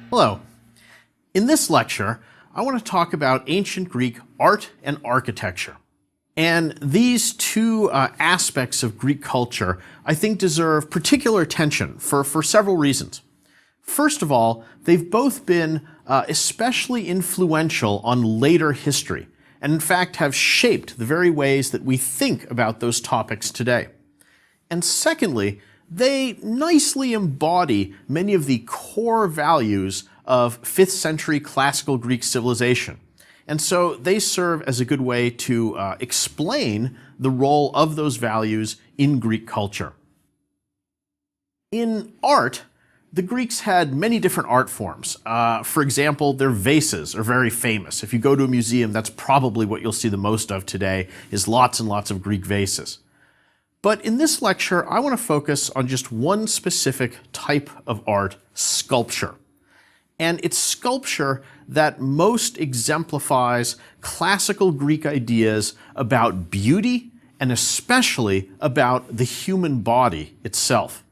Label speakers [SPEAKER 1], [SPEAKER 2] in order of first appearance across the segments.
[SPEAKER 1] Hello. In this lecture, I want to talk about ancient Greek art and architecture. And these two aspects of Greek culture, I think, deserve particular attention for several reasons. First of all, they've both been especially influential on later history, and in fact have shaped the very ways that we think about those topics today. And secondly, they nicely embody many of the core values of 5th century classical Greek civilization. And so they serve as a good way to explain the role of those values in Greek culture. In art, the Greeks had many different art forms. For example, their vases are very famous. If you go to a museum, that's probably what you'll see the most of today, is lots and lots of Greek vases. But in this lecture, I want to focus on just one specific type of art, sculpture. And it's sculpture that most exemplifies classical Greek ideas about beauty and especially about the human body itself.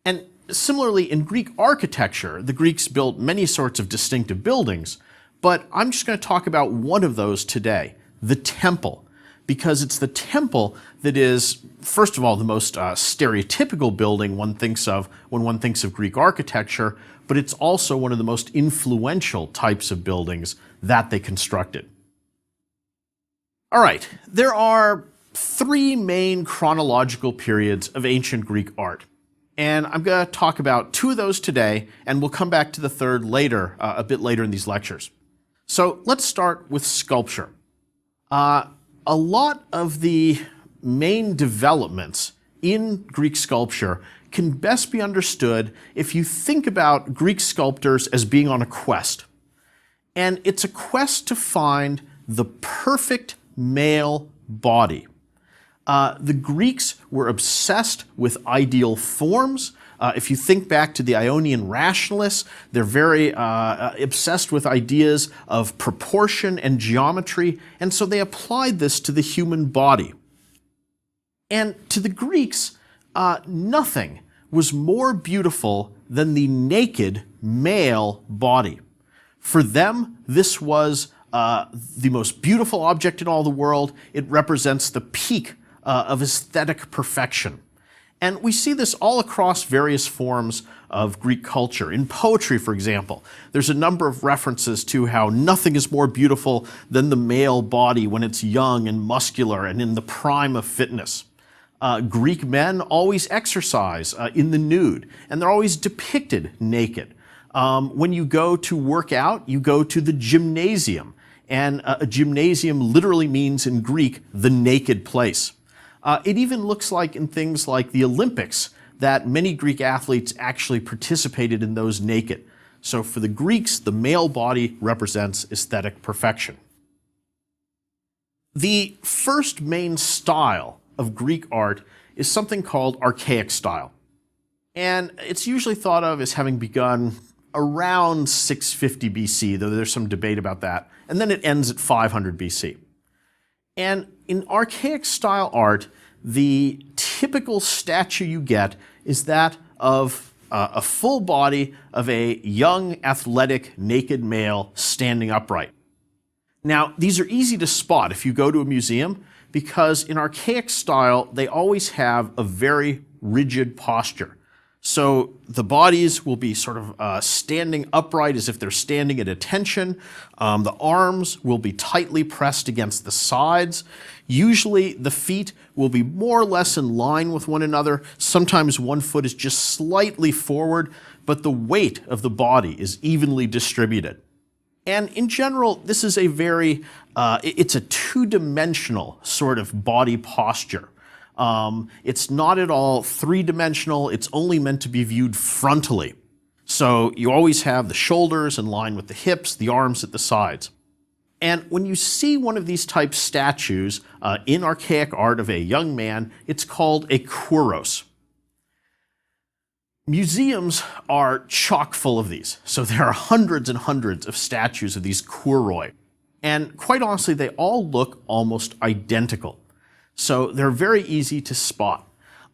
[SPEAKER 1] And similarly, in Greek architecture, the Greeks built many sorts of distinctive buildings, but I'm just going to talk about one of those today, the temple. Because it's the temple that is, first of all, the most stereotypical building one thinks of when one thinks of Greek architecture, but it's also one of the most influential types of buildings that they constructed. All right, there are three main chronological periods of ancient Greek art. And I'm going to talk about two of those today, and we'll come back to the third later, a bit later in these lectures. So let's start with sculpture. A lot of the main developments in Greek sculpture can best be understood if you think about Greek sculptors as being on a quest. And it's a quest to find the perfect male body. The Greeks were obsessed with ideal forms. If you think back to the Ionian rationalists, they're very obsessed with ideas of proportion and geometry, and so they applied this to the human body. And to the Greeks, nothing was more beautiful than the naked male body. For them, this was the most beautiful object in all the world. It represents the peak of aesthetic perfection. And we see this all across various forms of Greek culture. In poetry, for example, there's a number of references to how nothing is more beautiful than the male body when it's young and muscular and in the prime of fitness. Greek men always exercise in the nude, and they're always depicted naked. When you go to work out, you go to the gymnasium, and a gymnasium literally means in Greek, the naked place. It even looks like in things like the Olympics that many Greek athletes actually participated in those naked. So for the Greeks, the male body represents aesthetic perfection. The first main style of Greek art is something called archaic style. And it's usually thought of as having begun around 650 BC, though there's some debate about that. And then it ends at 500 BC. And in archaic style art, the typical statue you get is that of a full body of a young, athletic, naked male standing upright. Now, these are easy to spot if you go to a museum because in archaic style, they always have a very rigid posture. So the bodies will be sort of standing upright as if they're standing at attention. The arms will be tightly pressed against the sides. Usually the feet will be more or less in line with one another. Sometimes one foot is just slightly forward, but the weight of the body is evenly distributed. And in general, this is a very, it's a two-dimensional sort of body posture. It's not at all three-dimensional, it's only meant to be viewed frontally. So you always have the shoulders in line with the hips, the arms at the sides. And when you see one of these type statues in archaic art of a young man, it's called a kouros. Museums are chock full of these. So there are hundreds and hundreds of statues of these kouroi. And quite honestly, they all look almost identical. So they're very easy to spot.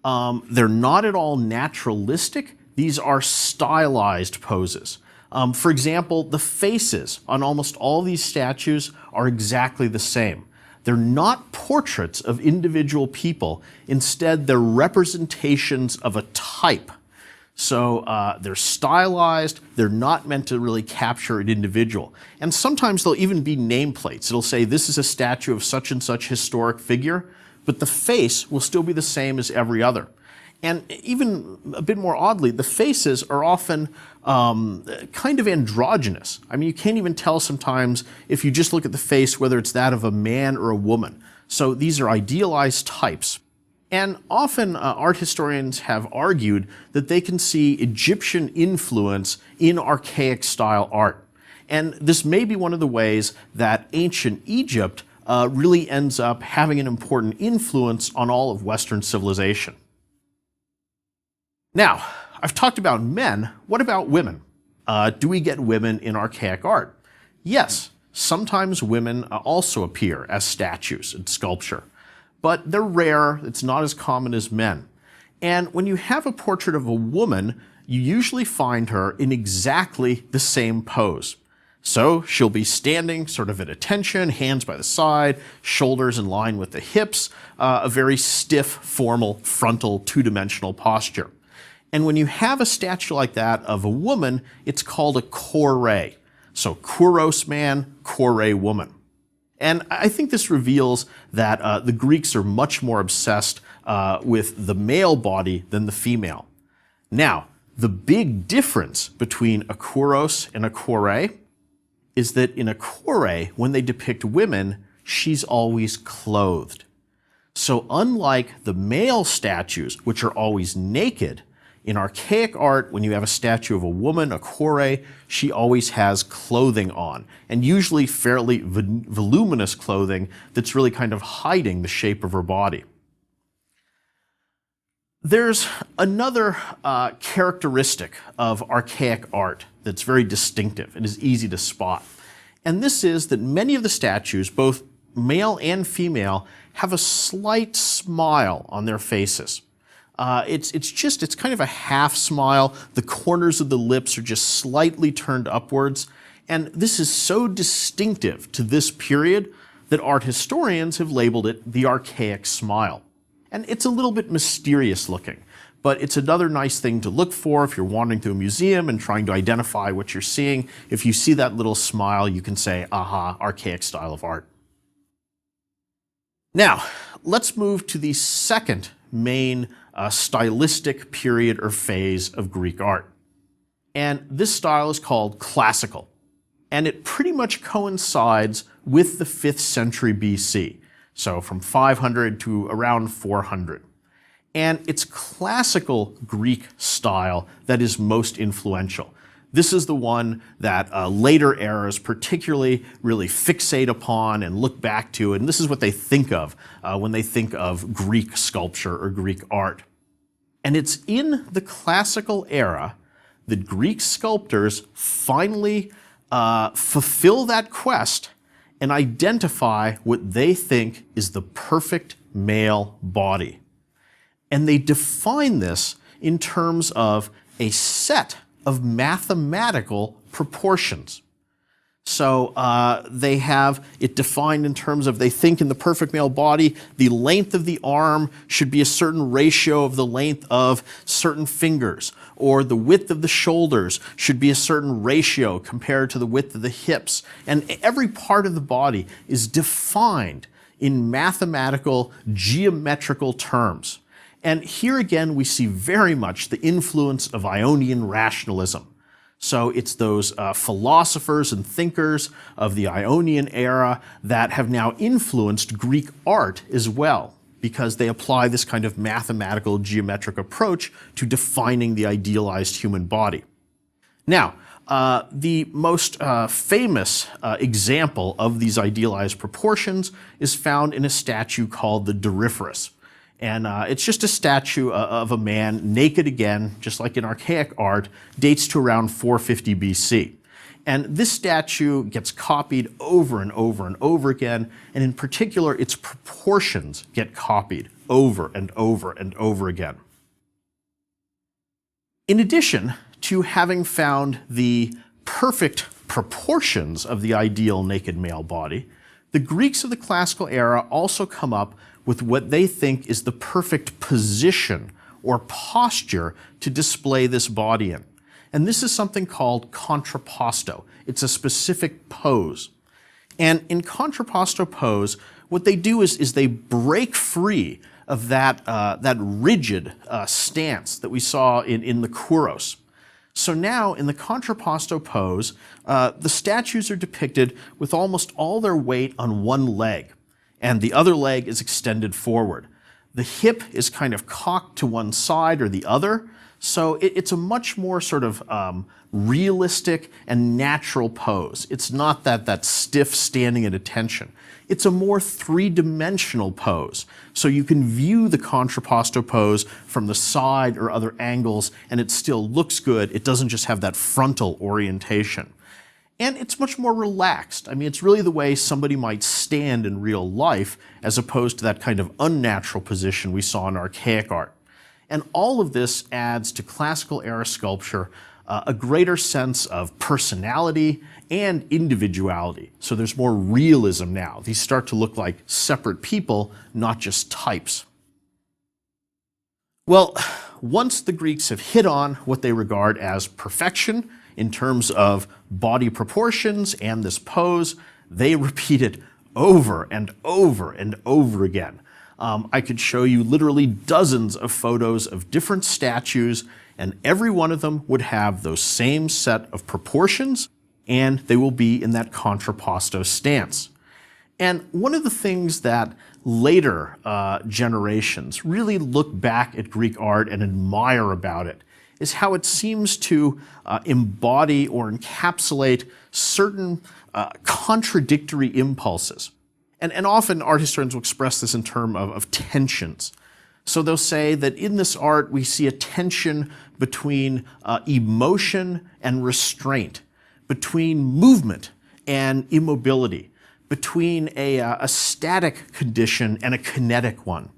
[SPEAKER 1] They're not at all naturalistic. These are stylized poses. For example, the faces on almost all these statues are exactly the same. They're not portraits of individual people. Instead, they're representations of a type. So they're stylized, they're not meant to really capture an individual. And sometimes they'll even be nameplates. It'll say this is a statue of such and such historic figure, but the face will still be the same as every other. And even a bit more oddly, the faces are often kind of androgynous. I mean, you can't even tell sometimes if you just look at the face whether it's that of a man or a woman. So these are idealized types. And often art historians have argued that they can see Egyptian influence in archaic style art. And this may be one of the ways that ancient Egypt really ends up having an important influence on all of Western civilization. Now, I've talked about men. What about women? Do we get women in archaic art? Yes, sometimes women also appear as statues in sculpture. But they're rare, it's not as common as men. And when you have a portrait of a woman, you usually find her in exactly the same pose. So she'll be standing sort of at attention, hands by the side, shoulders in line with the hips, a very stiff, formal, frontal, two-dimensional posture. And when you have a statue like that of a woman, it's called a kore. So kouros man, kore woman. And I think this reveals that the Greeks are much more obsessed with the male body than the female. Now, the big difference between a kouros and a kore is that in a kore, when they depict women, she's always clothed. So unlike the male statues, which are always naked, in archaic art, when you have a statue of a woman, a kore, she always has clothing on, and usually fairly voluminous clothing that's really kind of hiding the shape of her body. There's another characteristic of archaic art that's very distinctive and is easy to spot. And this is that many of the statues, both male and female, have a slight smile on their faces. It's kind of a half smile. The corners of the lips are just slightly turned upwards. And this is so distinctive to this period that art historians have labeled it the archaic smile. And it's a little bit mysterious looking, but it's another nice thing to look for if you're wandering through a museum and trying to identify what you're seeing. If you see that little smile, you can say, aha, archaic style of art. Now, let's move to the second main stylistic period or phase of Greek art. And this style is called classical. And it pretty much coincides with the 5th century BC. So from 500 to around 400. And it's classical Greek style that is most influential. This is the one that later eras particularly really fixate upon and look back to, and this is what they think of when they think of Greek sculpture or Greek art. And it's in the classical era that Greek sculptors finally fulfill that quest and identify what they think is the perfect male body. And they define this in terms of a set of mathematical proportions. So they have it defined in terms of, they think in the perfect male body, the length of the arm should be a certain ratio of the length of certain fingers, or the width of the shoulders should be a certain ratio compared to the width of the hips. And every part of the body is defined in mathematical, geometrical terms. And here again, we see very much the influence of Ionian rationalism. So it's those philosophers and thinkers of the Ionian era that have now influenced Greek art as well, because they apply this kind of mathematical geometric approach to defining the idealized human body. Now, the most famous example of these idealized proportions is found in a statue called the Doryphorus. And it's just a statue of a man naked again, just like in archaic art, dates to around 450 BC. And this statue gets copied over and over and over again, and in particular, its proportions get copied over and over and over again. In addition to having found the perfect proportions of the ideal naked male body, the Greeks of the classical era also come up with what they think is the perfect position or posture to display this body in. And this is something called contrapposto. It's a specific pose. And in contrapposto pose, what they do is they break free of that rigid stance that we saw in the kouros. So now, in the contrapposto pose, the statues are depicted with almost all their weight on one leg, and the other leg is extended forward. The hip is kind of cocked to one side or the other, so it's a much more sort of realistic and natural pose. It's not that stiff standing at attention. It's a more three-dimensional pose. So you can view the contrapposto pose from the side or other angles, and it still looks good. It doesn't just have that frontal orientation. And it's much more relaxed. I mean, it's really the way somebody might stand in real life, as opposed to that kind of unnatural position we saw in archaic art. And all of this adds to classical era sculpture a greater sense of personality and individuality. So there's more realism now. These start to look like separate people, not just types. Well, once the Greeks have hit on what they regard as perfection in terms of body proportions and this pose, they repeat it over and over and over again. I could show you literally dozens of photos of different statues, and every one of them would have those same set of proportions, and they will be in that contrapposto stance. And one of the things that later generations really look back at Greek art and admire about it is how it seems to embody or encapsulate certain contradictory impulses. And often art historians will express this in terms of tensions. So they'll say that in this art we see a tension between emotion and restraint, between movement and immobility, between a static condition and a kinetic one.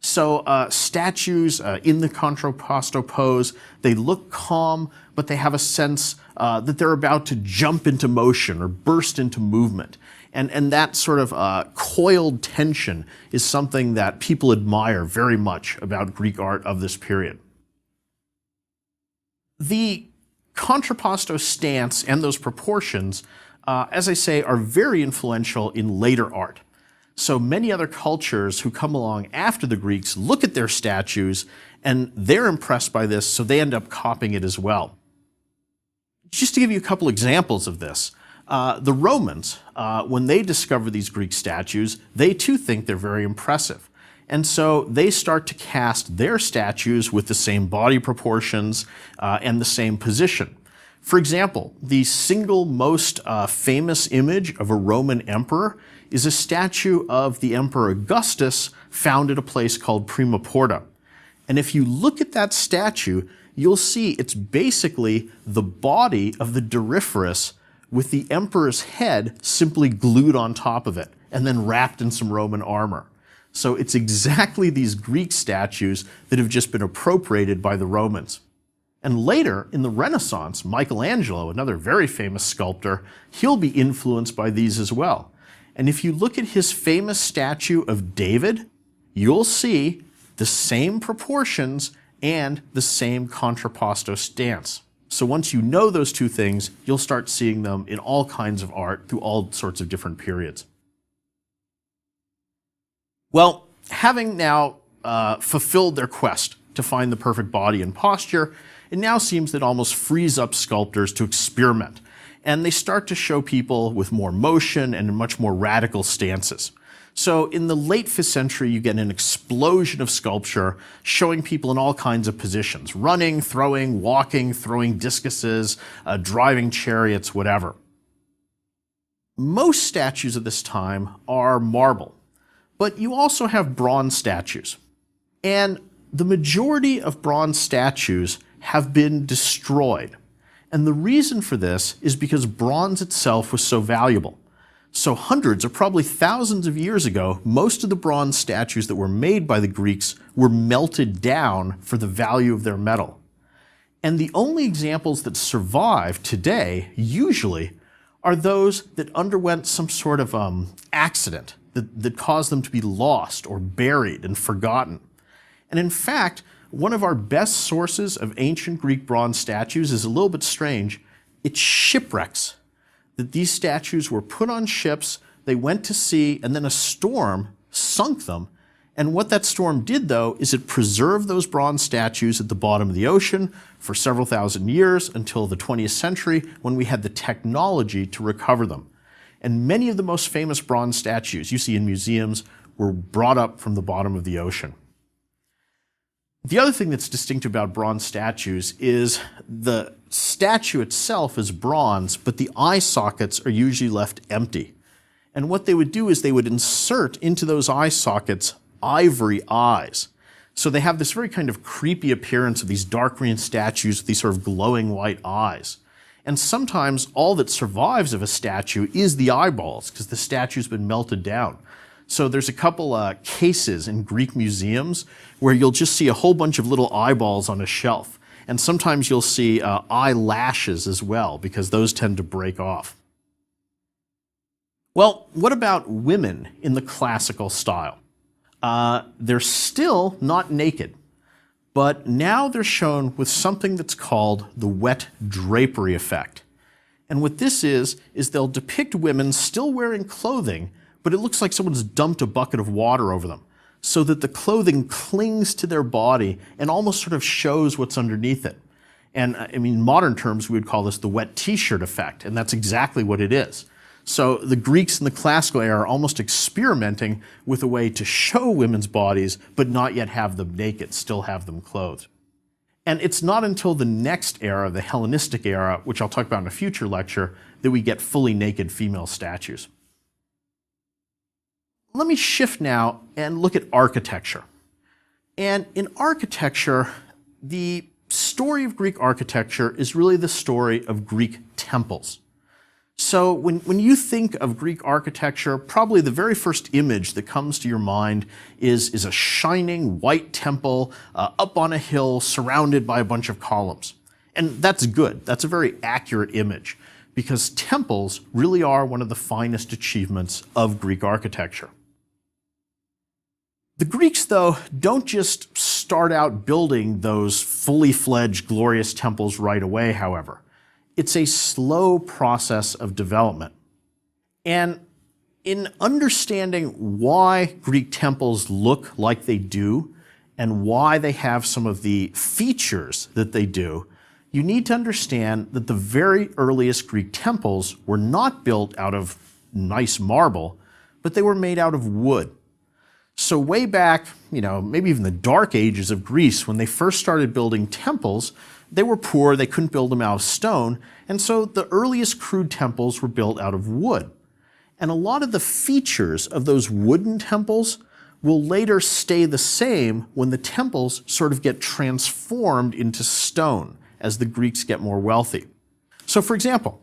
[SPEAKER 1] So statues in the contrapposto pose, they look calm, but they have a sense that they're about to jump into motion or burst into movement. And that sort of coiled tension is something that people admire very much about Greek art of this period. The contrapposto stance and those proportions, as I say, are very influential in later art. So many other cultures who come along after the Greeks look at their statues and they're impressed by this, so they end up copying it as well. Just to give you a couple examples of this, the Romans, when they discover these Greek statues, they too think they're very impressive. And so they start to cast their statues with the same body proportions and the same position. For example, the single most famous image of a Roman emperor is a statue of the Emperor Augustus found at a place called Prima Porta. And if you look at that statue, you'll see it's basically the body of the Doryphorus with the emperor's head simply glued on top of it and then wrapped in some Roman armor. So it's exactly these Greek statues that have just been appropriated by the Romans. And later, in the Renaissance, Michelangelo, another very famous sculptor, he'll be influenced by these as well. And if you look at his famous statue of David, you'll see the same proportions and the same contrapposto stance. So once you know those two things, you'll start seeing them in all kinds of art through all sorts of different periods. Well, having now fulfilled their quest to find the perfect body and posture, it now seems that almost frees up sculptors to experiment. And they start to show people with more motion and much more radical stances. So in the late 5th century, you get an explosion of sculpture showing people in all kinds of positions: running, throwing, walking, throwing discuses, driving chariots, whatever. Most statues of this time are marble, but you also have bronze statues. And the majority of bronze statues have been destroyed. And the reason for this is because bronze itself was so valuable. So hundreds or probably thousands of years ago, most of the bronze statues that were made by the Greeks were melted down for the value of their metal. And the only examples that survive today, usually, are those that underwent some sort of accident that caused them to be lost or buried and forgotten. And in fact, one of our best sources of ancient Greek bronze statues is a little bit strange. It's shipwrecks. That these statues were put on ships, they went to sea, and then a storm sunk them. And what that storm did, though, is it preserved those bronze statues at the bottom of the ocean for several thousand years until the 20th century, when we had the technology to recover them. And many of the most famous bronze statues you see in museums were brought up from the bottom of the ocean. The other thing that's distinctive about bronze statues is the statue itself is bronze, but the eye sockets are usually left empty. And what they would do is they would insert into those eye sockets ivory eyes. So they have this very kind of creepy appearance of these dark green statues with these sort of glowing white eyes. And sometimes all that survives of a statue is the eyeballs, because the statue's been melted down. So there's a couple cases in Greek museums where you'll just see a whole bunch of little eyeballs on a shelf. And sometimes you'll see eyelashes as well, because those tend to break off. Well, what about women in the classical style? They're still not naked, but now they're shown with something that's called the wet drapery effect. And what this is they'll depict women still wearing clothing, but it looks like someone's dumped a bucket of water over them, so that the clothing clings to their body and almost sort of shows what's underneath it. And I mean, in modern terms, we would call this the wet t-shirt effect, and that's exactly what it is. So the Greeks in the classical era are almost experimenting with a way to show women's bodies, but not yet have them naked, still have them clothed. And it's not until the next era, the Hellenistic era, which I'll talk about in a future lecture, that we get fully naked female statues. Let me shift now and look at architecture. And in architecture, the story of Greek architecture is really the story of Greek temples. So when you think of Greek architecture, probably the very first image that comes to your mind is a shining white temple up on a hill surrounded by a bunch of columns. And that's good. That's a very accurate image, because temples really are one of the finest achievements of Greek architecture. The Greeks, though, don't just start out building those fully fledged, glorious temples right away, however. It's a slow process of development. And in understanding why Greek temples look like they do and why they have some of the features that they do, you need to understand that the very earliest Greek temples were not built out of nice marble, but they were made out of wood. So way back, maybe even the Dark Ages of Greece, when they first started building temples, they were poor, they couldn't build them out of stone, and so the earliest crude temples were built out of wood. And a lot of the features of those wooden temples will later stay the same when the temples sort of get transformed into stone as the Greeks get more wealthy. So for example,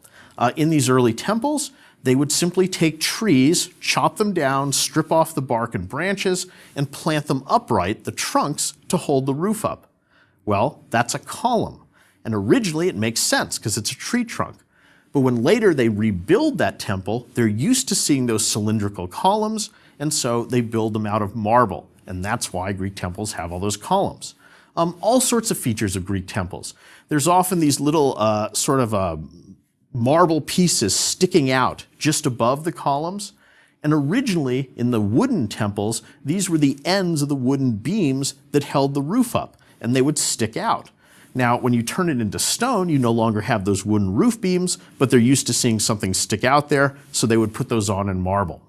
[SPEAKER 1] in these early temples, they would simply take trees, chop them down, strip off the bark and branches, and plant them upright, the trunks, to hold the roof up. Well, that's a column. And originally it makes sense because it's a tree trunk. But when later they rebuild that temple, they're used to seeing those cylindrical columns, and so they build them out of marble. And that's why Greek temples have all those columns. All sorts of features of Greek temples. There's often these little marble pieces sticking out just above the columns. And originally, in the wooden temples, these were the ends of the wooden beams that held the roof up, and they would stick out. Now, when you turn it into stone, you no longer have those wooden roof beams, but they're used to seeing something stick out there, so they would put those on in marble.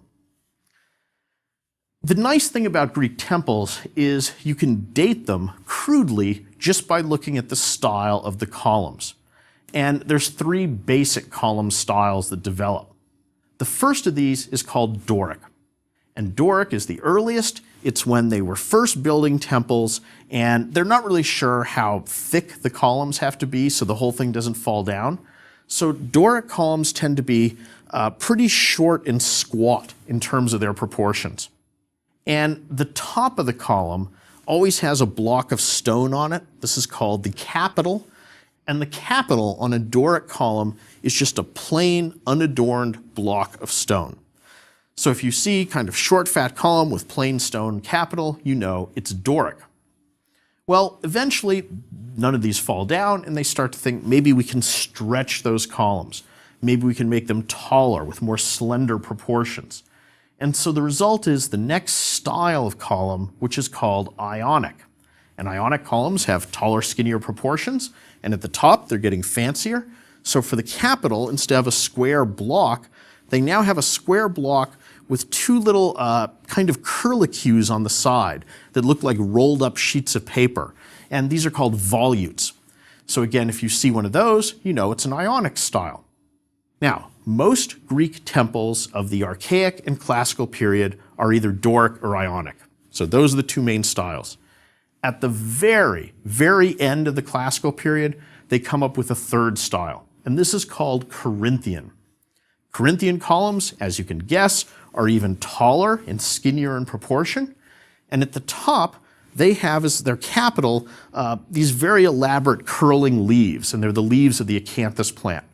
[SPEAKER 1] The nice thing about Greek temples is you can date them crudely just by looking at the style of the columns. And there's three basic column styles that develop. The first of these is called Doric. And Doric is the earliest. It's when they were first building temples, and they're not really sure how thick the columns have to be so the whole thing doesn't fall down. So Doric columns tend to be pretty short and squat in terms of their proportions. And the top of the column always has a block of stone on it. This is called the capital. And the capital on a Doric column is just a plain, unadorned block of stone. So if you see kind of short, fat column with plain stone capital, you know it's Doric. Well, eventually, none of these fall down, and they start to think maybe we can stretch those columns. Maybe we can make them taller with more slender proportions. And so the result is the next style of column, which is called Ionic. And Ionic columns have taller, skinnier proportions, and at the top, they're getting fancier. So for the capital, instead of a square block, they now have a square block with two little kind of curlicues on the side that look like rolled up sheets of paper. And these are called volutes. So again, if you see one of those, you know it's an Ionic style. Now, most Greek temples of the Archaic and Classical period are either Doric or Ionic. So those are the two main styles. At the very, very end of the Classical period, they come up with a third style, and this is called Corinthian. Corinthian columns, as you can guess, are even taller and skinnier in proportion, and at the top, they have as their capital these very elaborate curling leaves, and they're the leaves of the acanthus plant.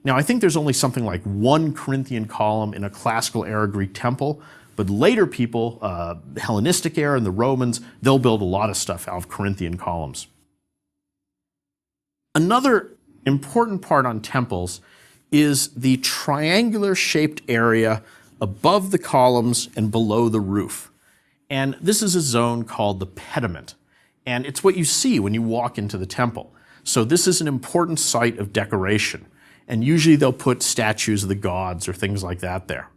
[SPEAKER 1] Now, I think there's only something like one Corinthian column in a classical era Greek temple, but later people, the Hellenistic era and the Romans, they'll build a lot of stuff out of Corinthian columns. Another important part on temples is the triangular shaped area above the columns and below the roof. And this is a zone called the pediment. And it's what you see when you walk into the temple. So this is an important site of decoration. And usually they'll put statues of the gods or things like that there.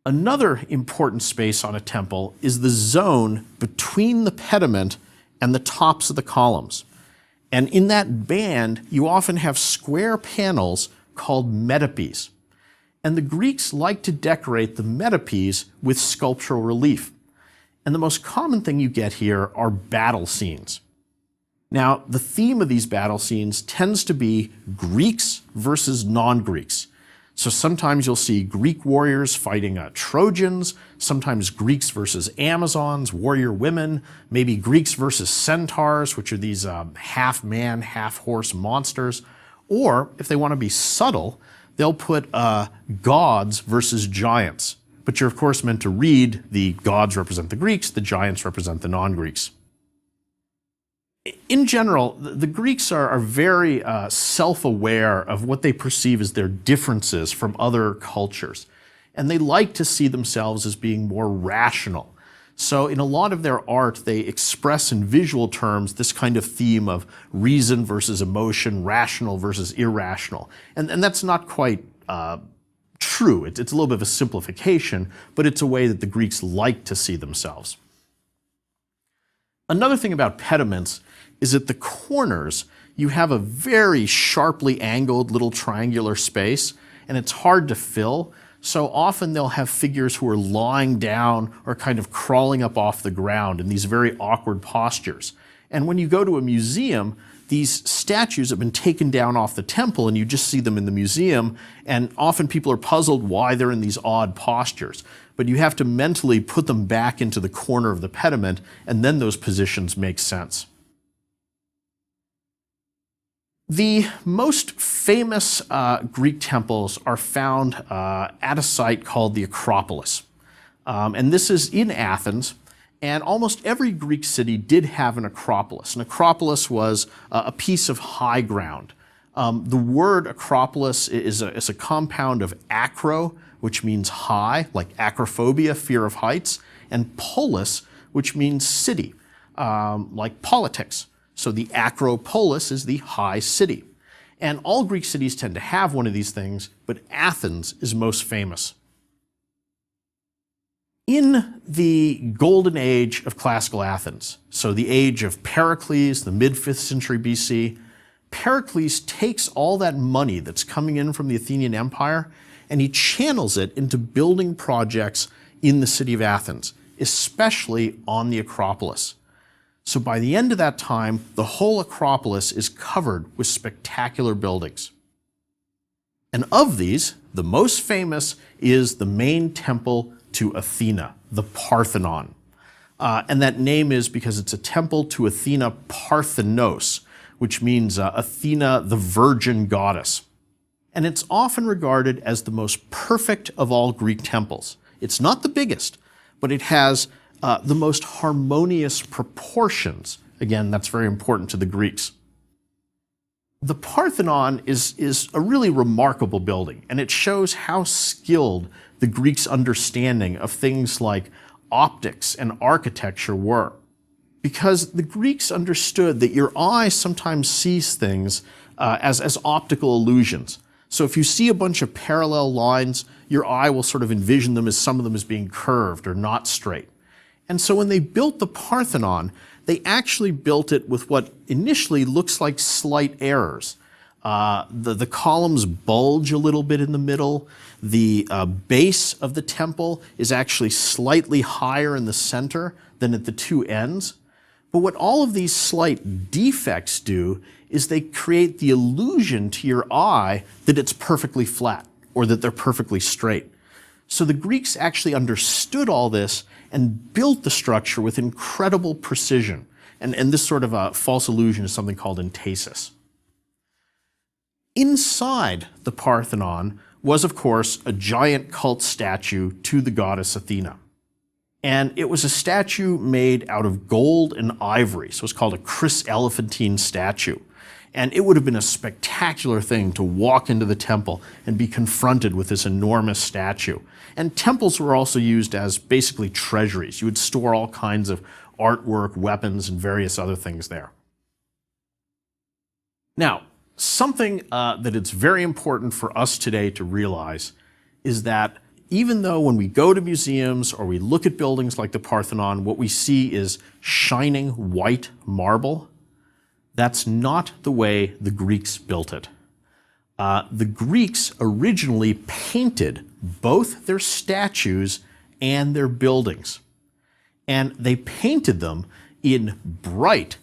[SPEAKER 1] Another important space on a temple is the zone between the pediment and the tops of the columns. And in that band, you often have square panels called metopes. And the Greeks like to decorate the metopes with sculptural relief. And the most common thing you get here are battle scenes. Now, the theme of these battle scenes tends to be Greeks versus non-Greeks. So sometimes you'll see Greek warriors fighting Trojans, sometimes Greeks versus Amazons, warrior women, maybe Greeks versus centaurs, which are these half-man, half-horse monsters. Or, if they want to be subtle, they'll put gods versus giants. But you're, of course, meant to read the gods represent the Greeks, the giants represent the non-Greeks. In general, the Greeks are very self-aware of what they perceive as their differences from other cultures. And they like to see themselves as being more rational. So in a lot of their art, they express in visual terms this kind of theme of reason versus emotion, rational versus irrational. And that's not quite true. It's a little bit of a simplification, but it's a way that the Greeks like to see themselves. Another thing about pediments is at the corners, you have a very sharply angled little triangular space, and it's hard to fill. So often they'll have figures who are lying down or kind of crawling up off the ground in these very awkward postures. And when you go to a museum, these statues have been taken down off the temple and you just see them in the museum, and often people are puzzled why they're in these odd postures. But you have to mentally put them back into the corner of the pediment, and then those positions make sense. The most famous Greek temples are found at a site called the Acropolis. And this is in Athens, and almost every Greek city did have an Acropolis. An Acropolis was a piece of high ground. The word Acropolis is a compound of acro, which means high, like acrophobia, fear of heights, and polis, which means city, like politics. So the Acropolis is the high city. And all Greek cities tend to have one of these things, but Athens is most famous. In the golden age of classical Athens, so the age of Pericles, the mid-5th century BC, Pericles takes all that money that's coming in from the Athenian Empire and he channels it into building projects in the city of Athens, especially on the Acropolis. So by the end of that time, the whole Acropolis is covered with spectacular buildings. And of these, the most famous is the main temple to Athena, the Parthenon. And that name is because it's a temple to Athena Parthenos, which means Athena, the virgin goddess. And it's often regarded as the most perfect of all Greek temples. It's not the biggest, but it has the most harmonious proportions. Again, that's very important to the Greeks. The Parthenon is a really remarkable building, and it shows how skilled the Greeks' understanding of things like optics and architecture were. Because the Greeks understood that your eye sometimes sees things as optical illusions. So if you see a bunch of parallel lines, your eye will sort of envision them as some of them as being curved or not straight. And so when they built the Parthenon, they actually built it with what initially looks like slight errors. The columns bulge a little bit in the middle. The base of the temple is actually slightly higher in the center than at the two ends. But what all of these slight defects do is they create the illusion to your eye that it's perfectly flat or that they're perfectly straight. So the Greeks actually understood all this and built the structure with incredible precision. And this sort of a false illusion is something called entasis. Inside the Parthenon was, of course, a giant cult statue to the goddess Athena. And it was a statue made out of gold and ivory, so it's called a chryselephantine statue. And it would have been a spectacular thing to walk into the temple and be confronted with this enormous statue. And temples were also used as basically treasuries. You would store all kinds of artwork, weapons, and various other things there. Now, something that it's very important for us today to realize is that even though when we go to museums or we look at buildings like the Parthenon, what we see is shining white marble, that's not the way the Greeks built it. The Greeks originally painted both their statues and their buildings. And they painted them in bright,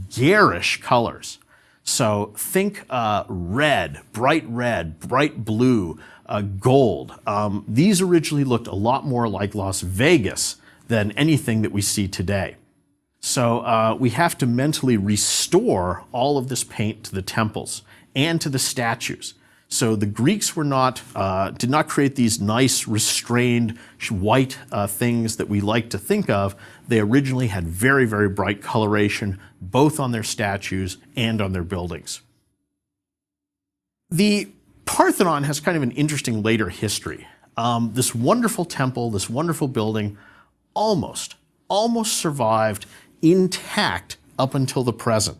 [SPEAKER 1] garish colors. So think red, bright blue, gold. These originally looked a lot more like Las Vegas than anything that we see today. So we have to mentally restore all of this paint to the temples and to the statues. So the Greeks did not create these nice, restrained, white things that we like to think of. They originally had very, very bright coloration, both on their statues and on their buildings. The Parthenon has kind of an interesting later history. This wonderful temple, this wonderful building, almost survived intact up until the present.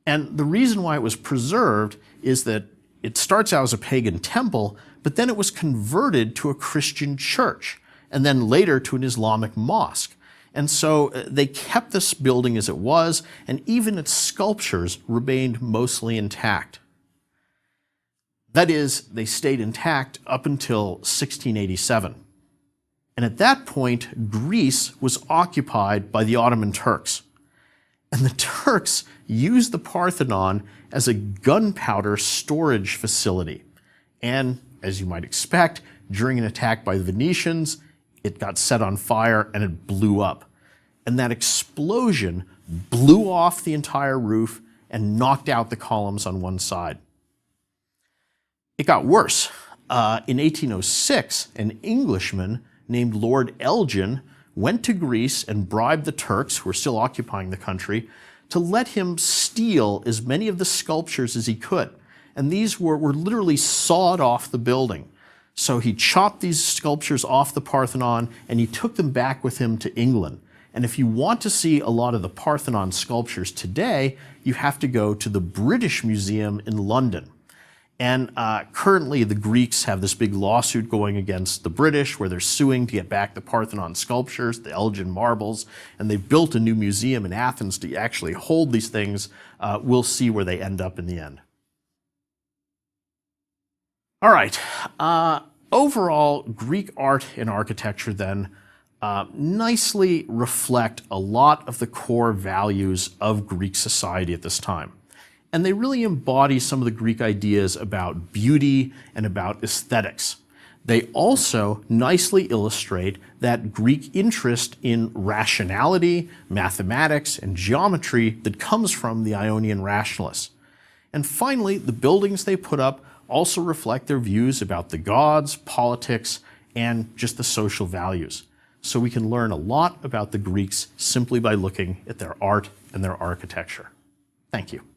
[SPEAKER 1] And the reason why it was preserved is that it starts out as a pagan temple, but then it was converted to a Christian church, and then later to an Islamic mosque. And so they kept this building as it was, and even its sculptures remained mostly intact. That is, they stayed intact up until 1687. And at that point, Greece was occupied by the Ottoman Turks. And the Turks used the Parthenon as a gunpowder storage facility. And, as you might expect, during an attack by the Venetians, it got set on fire and it blew up. And that explosion blew off the entire roof and knocked out the columns on one side. It got worse. In 1806, an Englishman named Lord Elgin went to Greece and bribed the Turks, who were still occupying the country, to let him steal as many of the sculptures as he could. And these were literally sawed off the building. So he chopped these sculptures off the Parthenon and he took them back with him to England. And if you want to see a lot of the Parthenon sculptures today, you have to go to the British Museum in London. And currently the Greeks have this big lawsuit going against the British where they're suing to get back the Parthenon sculptures, the Elgin marbles, and they've built a new museum in Athens to actually hold these things. We'll see where they end up in the end. All right, overall, Greek art and architecture then nicely reflect a lot of the core values of Greek society at this time. And they really embody some of the Greek ideas about beauty and about aesthetics. They also nicely illustrate that Greek interest in rationality, mathematics, and geometry that comes from the Ionian rationalists. And finally, the buildings they put up also reflect their views about the gods, politics, and just the social values. So we can learn a lot about the Greeks simply by looking at their art and their architecture. Thank you.